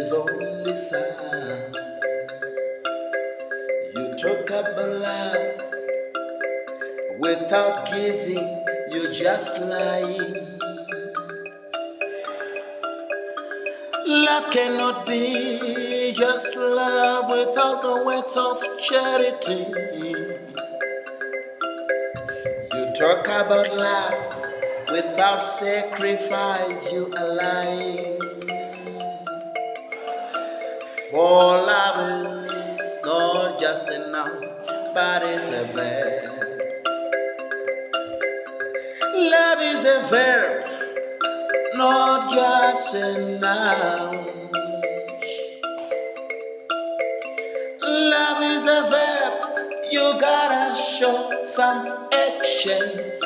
is only sad. You talk about love without giving, you're just lying. Love cannot be just love without the works of charity. You talk about love without sacrifice, you are lying. For love is not just a noun, but it's a verb. Love is a verb, not just a noun. Love is a verb, you gotta show some actions.